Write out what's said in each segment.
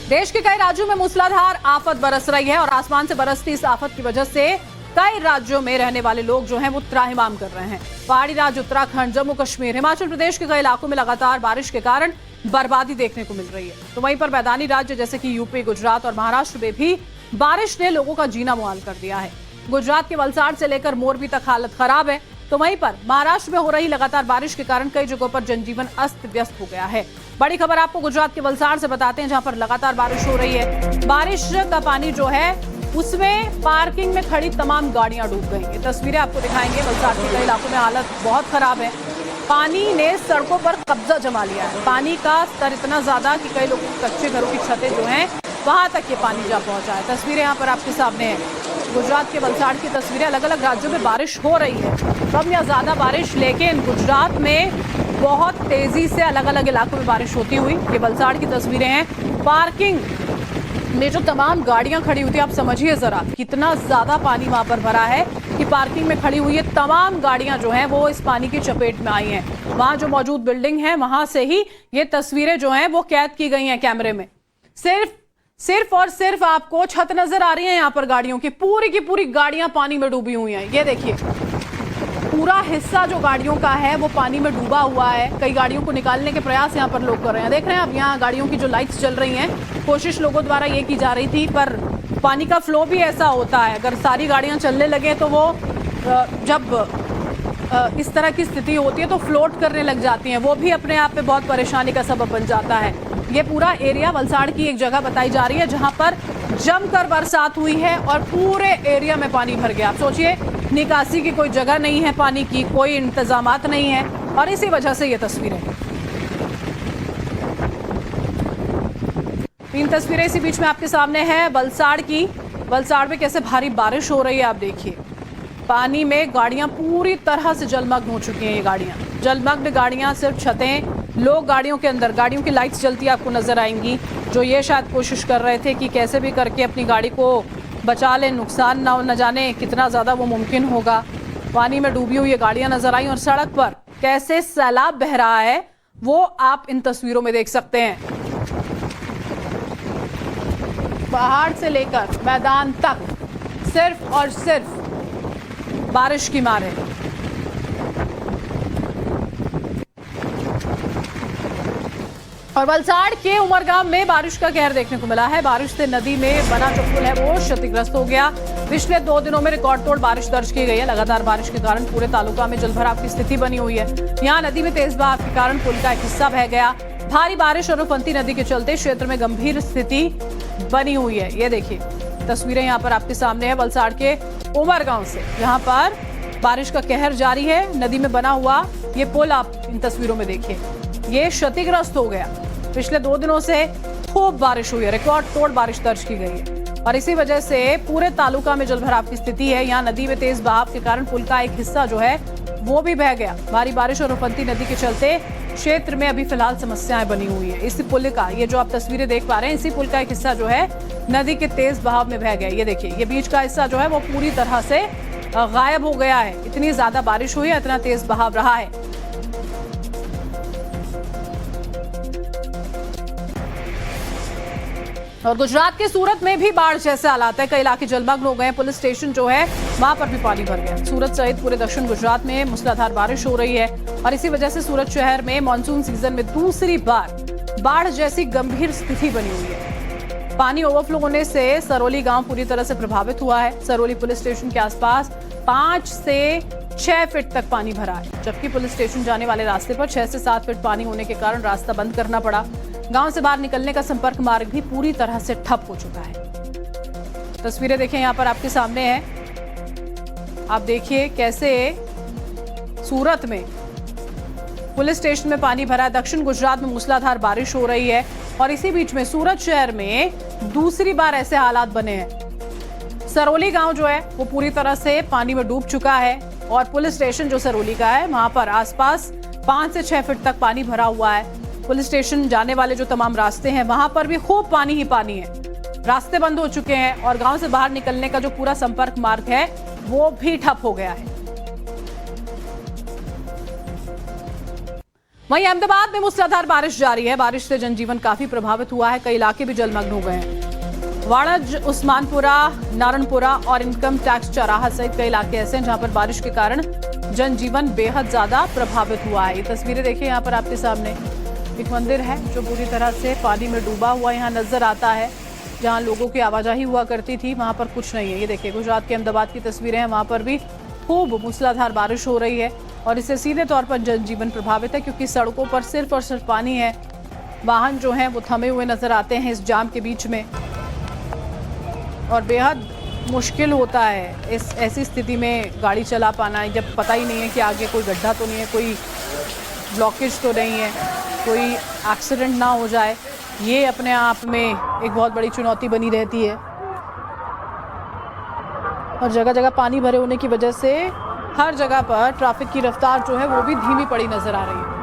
देश के कई राज्यों में मूसलाधार आफत बरस रही है और आसमान से बरसती इस आफत की वजह से कई राज्यों में रहने वाले लोग जो हैं वो त्राहिमाम कर रहे हैं। पहाड़ी राज्य उत्तराखंड, जम्मू कश्मीर, हिमाचल प्रदेश के कई इलाकों में लगातार बारिश के कारण बर्बादी देखने को मिल रही है। तो वहीं पर मैदानी राज्य जैसे कि यूपी, गुजरात और महाराष्ट्र में भी बारिश ने लोगों का जीना मुहाल कर दिया है। गुजरात के वलसाड़ से लेकर मोरबी तक हालत खराब है। तो वहीं पर महाराष्ट्र में हो रही लगातार बारिश के कारण कई जगहों पर जनजीवन अस्त व्यस्त हो गया है। बड़ी खबर आपको गुजरात के वलसाड़ से बताते हैं, जहां पर लगातार बारिश हो रही है। बारिश का पानी जो है उसमें पार्किंग में खड़ी तमाम गाड़ियां डूब गई। ये तस्वीरें आपको दिखाएंगे। वलसाड़ के कई इलाकों में हालत बहुत खराब है। पानी ने सड़कों पर कब्जा जमा लिया है। पानी का स्तर इतना ज्यादा कि कई लोगों के कच्चे घरों की छतें जो हैं वहां तक ये पानी जा पहुंचा है। तस्वीरें यहाँ पर आपके सामने हैं। गुजरात के वलसाड़ की तस्वीरें। अलग अलग राज्यों में बारिश हो रही है, कम या ज्यादा बारिश, लेकिन गुजरात में बहुत तेजी से अलग अलग इलाकों में बारिश होती हुई। ये वलसाड़ की तस्वीरें हैं। पार्किंग में जो तमाम गाड़ियां खड़ी हुई थी, आप समझिए जरा कितना ज्यादा पानी वहां पर भरा है कि पार्किंग में खड़ी हुई है तमाम गाड़ियां जो हैं वो इस पानी की चपेट में आई हैं। वहां जो मौजूद बिल्डिंग है वहां से ही ये तस्वीरें जो हैं वो कैद की गई हैं कैमरे में। सिर्फ और सिर्फ आपको छत नजर आ रही है यहाँ पर गाड़ियों की पूरी गाड़ियां पानी में डूबी हुई हैं। ये देखिए पूरा हिस्सा जो गाड़ियों का है वो पानी में डूबा हुआ है। कई गाड़ियों को निकालने के प्रयास यहाँ पर लोग कर रहे हैं। देख रहे हैं आप यहाँ गाड़ियों की जो लाइट्स चल रही हैं, कोशिश लोगों द्वारा ये की जा रही थी, पर पानी का फ्लो भी ऐसा होता है। अगर सारी गाड़ियां चलने लगे तो वो जब इस तरह की स्थिति होती है तो फ्लोट करने लग जाती हैं। वो भी अपने आप में बहुत परेशानी का सबब बन जाता है। ये पूरा एरिया वलसाड़ की एक जगह बताई जा रही है जहां पर जमकर बरसात हुई है और पूरे एरिया में पानी भर गया। आप सोचिए, निकासी की कोई जगह नहीं है, पानी की कोई इंतजामात नहीं है और इसी वजह से ये तस्वीरें। 3 तस्वीरें इसी बीच में आपके सामने हैं वलसाड़ की। वलसाड़ में कैसे भारी बारिश हो रही है आप देखिए। पानी में गाड़ियां पूरी तरह से जलमग्न हो चुकी हैं। ये गाड़ियां जलमग्न गाड़ियां, सिर्फ छतें, लोग गाड़ियों के अंदर। गाड़ियों की लाइट्स जलती आपको नजर आएंगी, जो ये शायद कोशिश कर रहे थे कि कैसे भी करके अपनी गाड़ी को बचा लें, नुकसान ना हो। न जाने कितना ज़्यादा वो मुमकिन होगा। पानी में डूबी हुई ये गाड़ियां नजर आई और सड़क पर कैसे सैलाब बह रहा है वो आप इन तस्वीरों में देख सकते हैं। पहाड़ से लेकर मैदान तक सिर्फ और सिर्फ बारिश की मार है। और वलसाड़ के उमरगाम में बारिश का कहर देखने को मिला है। बारिश से नदी में बना जो पुल है वो क्षतिग्रस्त हो गया। पिछले 2 दिनों में रिकॉर्ड तोड़ बारिश दर्ज की गई है। लगातार बारिश के कारण पूरे तालुका में जलभराव की स्थिति बनी हुई है। यहाँ नदी में तेज बहाव के कारण पुल का एक हिस्सा बह गया। भारी बारिश और उफनती नदी के चलते क्षेत्र में गंभीर स्थिति बनी हुई है। ये देखिए तस्वीरें यहाँ पर आपके सामने है वलसाड़ के उमरगांव से। यहाँ पर बारिश का कहर जारी है। नदी में बना हुआ ये पुल आप इन तस्वीरों में देखिए, ये क्षतिग्रस्त हो गया। पिछले 2 दिनों से खूब बारिश हुई है, रिकॉर्ड तोड़ बारिश दर्ज की गई है और इसी वजह से पूरे तालुका में जलभराव की स्थिति है। यहाँ नदी में तेज बहाव के कारण पुल का एक हिस्सा जो है वो भी बह गया। भारी बारिश और उफनती नदी के चलते क्षेत्र में अभी फिलहाल समस्याएं बनी हुई है। इसी पुल का, ये जो आप तस्वीरें देख पा रहे हैं, इसी पुल का एक हिस्सा जो है नदी के तेज बहाव में बह गया। ये देखिए, ये बीच का हिस्सा जो है वो पूरी तरह से गायब हो गया है। इतनी ज्यादा बारिश हुई है, इतना तेज बहाव रहा है। और गुजरात के सूरत में भी बाढ़ जैसे हालात है। कई इलाके जलमग्न हो गए। पुलिस स्टेशन जो है वहां पर भी पानी भर गया। सूरत सहित पूरे दक्षिण गुजरात में मूसलाधार बारिश हो रही है और इसी वजह से सूरत शहर में मानसून सीजन में दूसरी बार बाढ़ जैसी गंभीर स्थिति बनी हुई है। पानी ओवरफ्लो होने से सरोली गांव पूरी तरह से प्रभावित हुआ है। सरोली पुलिस स्टेशन के आसपास 5 से 6 फीट तक पानी भरा है, जबकि पुलिस स्टेशन जाने वाले रास्ते पर 6 से 7 फीट पानी होने के कारण रास्ता बंद करना पड़ा। गांव से बाहर निकलने का संपर्क मार्ग भी पूरी तरह से ठप हो चुका है। तस्वीरें देखें यहाँ पर आपके सामने है। आप देखिए कैसे सूरत में पुलिस स्टेशन में पानी भरा है। दक्षिण गुजरात में मूसलाधार बारिश हो रही है और इसी बीच में सूरत शहर में दूसरी बार ऐसे हालात बने हैं। सरोली गांव जो है वो पूरी तरह से पानी में डूब चुका है और पुलिस स्टेशन जो सरोली का है वहां पर आसपास 5 से 6 फीट तक पानी भरा हुआ है। पुलिस स्टेशन जाने वाले जो तमाम रास्ते हैं वहां पर भी खूब पानी ही पानी है। रास्ते बंद हो चुके हैं और गांव से बाहर निकलने का जो पूरा संपर्क मार्ग है वो भी ठप हो गया है। वहीं अहमदाबाद में मूसलाधार बारिश जारी है। बारिश से जनजीवन काफी प्रभावित हुआ है। कई इलाके भी जलमग्न हो गए हैं। वाणज, उस्मानपुरा, नारायणपुरा और इनकम टैक्स चौराहा सहित कई इलाके ऐसे हैं जहां पर बारिश के कारण जनजीवन बेहद ज्यादा प्रभावित हुआ है। ये तस्वीरें देखिए, यहाँ पर आपके सामने एक मंदिर है जो पूरी तरह से पानी में डूबा हुआ यहाँ नजर आता है। जहां लोगों की आवाजाही हुआ करती थी वहां पर कुछ नहीं है। ये देखिए, गुजरात के अहमदाबाद की तस्वीरें हैं। वहां पर भी खूब मूसलाधार बारिश हो रही है और इससे सीधे तौर पर जनजीवन प्रभावित है, क्योंकि सड़कों पर सिर्फ और सिर्फ पानी है। वाहन जो हैं वो थमे हुए नजर आते हैं इस जाम के बीच में और बेहद मुश्किल होता है इस ऐसी स्थिति में गाड़ी चला पाना, जब पता ही नहीं है कि आगे कोई गड्ढा तो नहीं है, कोई ब्लॉकेज तो नहीं है, कोई एक्सीडेंट ना हो जाए। ये अपने आप में एक बहुत बड़ी चुनौती बनी रहती है और जगह जगह पानी भरे होने की वजह से हर जगह पर ट्रैफिक की रफ्तार जो है वो भी धीमी पड़ी नजर आ रही है।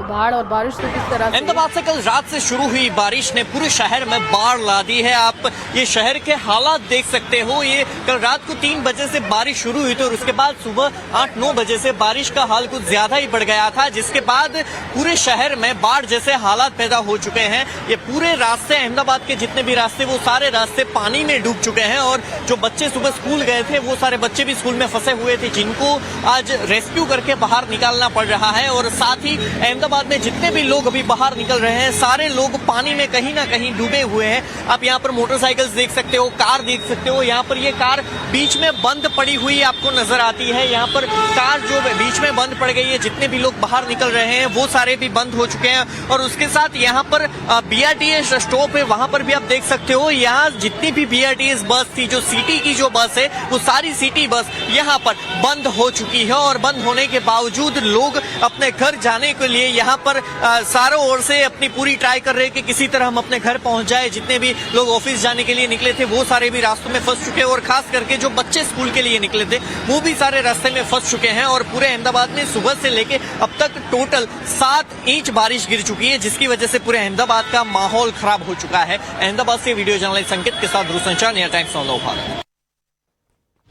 बाढ़ और बारिश तो किस तरह से अहमदाबाद से कल रात से शुरू हुई बारिश ने पूरे शहर में बाढ़ ला दी है। आप ये शहर के हालात देख सकते हो। ये कल रात को 3 बजे से बारिश शुरू हुई थी और उसके बाद सुबह 8-9 बजे से बारिश का हाल कुछ ज्यादा ही बढ़ गया था, जिसके बाद पूरे शहर में बाढ़ जैसे हालात पैदा हो चुके हैं। ये पूरे रास्ते, अहमदाबाद के जितने भी रास्ते, वो सारे रास्ते पानी में डूब चुके हैं और जो बच्चे सुबह स्कूल गए थे वो सारे बच्चे भी स्कूल में फंसे हुए थे, जिनको आज रेस्क्यू करके बाहर निकालना पड़ रहा है। और साथ ही अहमदाबाद में जितने भी लोग अभी बाहर निकल रहे हैं, सारे लोग पानी में कहीं ना कहीं डूबे हुए हैं। आप यहाँ पर मोटरसाइकिल्स देख सकते हो, कार देख सकते हो। यहाँ पर ये कार बीच में बंद पड़ी हुई आपको नजर आती है। यहाँ पर कार जो बीच में बंद पड़ गई है, जितने भी लोग बाहर निकल रहे हैं वो सारे भी बंद हो चुके हैं। और उसके साथ यहाँ पर BRTS स्टॉप है, वहां पर भी आप देख सकते हो। यहाँ जितनी भी BRTS बस थी, जो सिटी की जो बस है, वो सारी सिटी बस यहाँ पर बंद हो चुकी है। और बंद होने के बावजूद लोग अपने घर जाने के लिए यहाँ पर चारों ओर से अपनी पूरी ट्राई कर रहे हैं कि किसी तरह हम अपने घर पहुंच जाए। जितने भी लोग ऑफिस जाने के लिए निकले थे वो सारे भी रास्तों में फंस चुके हैं और खास करके जो बच्चे स्कूल के लिए निकले थे वो भी सारे रास्ते में फंस चुके हैं। और पूरे अहमदाबाद में सुबह से लेके अब तक टोटल 7 इंच बारिश गिर चुकी है, जिसकी वजह से पूरे अहमदाबाद का माहौल खराब हो चुका है। अहमदाबाद से वीडियो जर्नलिस्ट संकेत के साथ दूरसंचार नया टाइम्स भारत।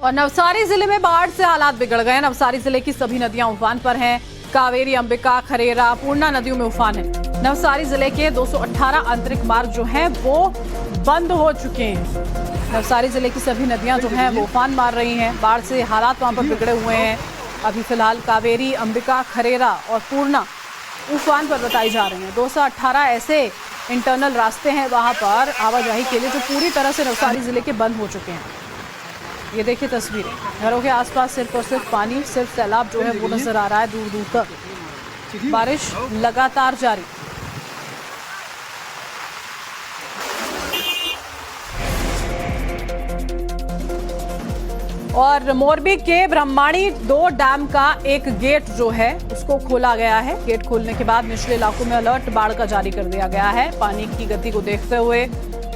और नवसारी जिले में बाढ़ से हालात बिगड़ गए। नवसारी जिले की सभी नदियां उफान पर हैं। कावेरी, अंबिका, खरेरा, पूर्णा नदियों में उफान है। नवसारी जिले के 218 आंतरिक मार्ग जो हैं वो बंद हो चुके हैं। नवसारी जिले की सभी नदियां जो हैं वो उफान मार रही हैं। बाढ़ से हालात वहां पर बिगड़े हुए हैं। अभी फिलहाल कावेरी, अंबिका, खरेरा और पूर्णा उफान पर बताई जा रही हैं। 218 ऐसे इंटरनल रास्ते हैं वहां पर आवाजाही के लिए जो पूरी तरह से नवसारी जिले के बंद हो चुके हैं। ये देखिए तस्वीरें, घरों के आसपास सिर्फ और सिर्फ पानी, सिर्फ सैलाब जो है वो नजर आ रहा है दूर दूर तक। बारिश लगातार जारी। और मोरबी के ब्रह्माणी 2 डैम का एक गेट जो है उसको खोला गया है। गेट खोलने के बाद निचले इलाकों में अलर्ट बाढ़ का जारी कर दिया गया है। पानी की गति को देखते हुए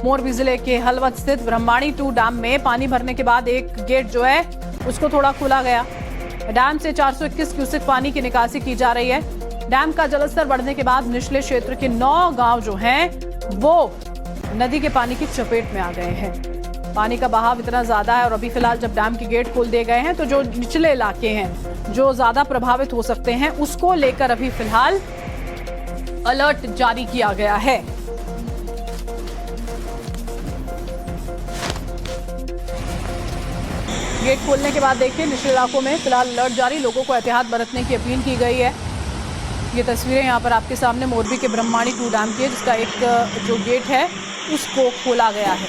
मोरबी जिले के हलवद स्थित ब्रह्माणी 2 डैम में पानी भरने के बाद एक गेट जो है उसको थोड़ा खोला गया। डैम से 421 क्यूसेक पानी की निकासी की जा रही है। डैम का जलस्तर बढ़ने के बाद निचले क्षेत्र के 9 गांव जो हैं वो नदी के पानी की चपेट में आ गए हैं। पानी का बहाव इतना ज्यादा है और अभी फिलहाल जब डैम के गेट खोल दिए गए हैं तो जो निचले इलाके हैं जो ज्यादा प्रभावित हो सकते हैं उसको लेकर अभी फिलहाल अलर्ट जारी किया गया है। गेट खोलने के बाद देखिए निचले इलाकों में फिलहाल अलर्ट जारी, लोगों को एहतियात बरतने की अपील की गई है। ये तस्वीरें यहाँ पर आपके सामने मोरबी के ब्रह्माणी 2 डैम की है, जिसका एक जो गेट है उसको खोला गया है।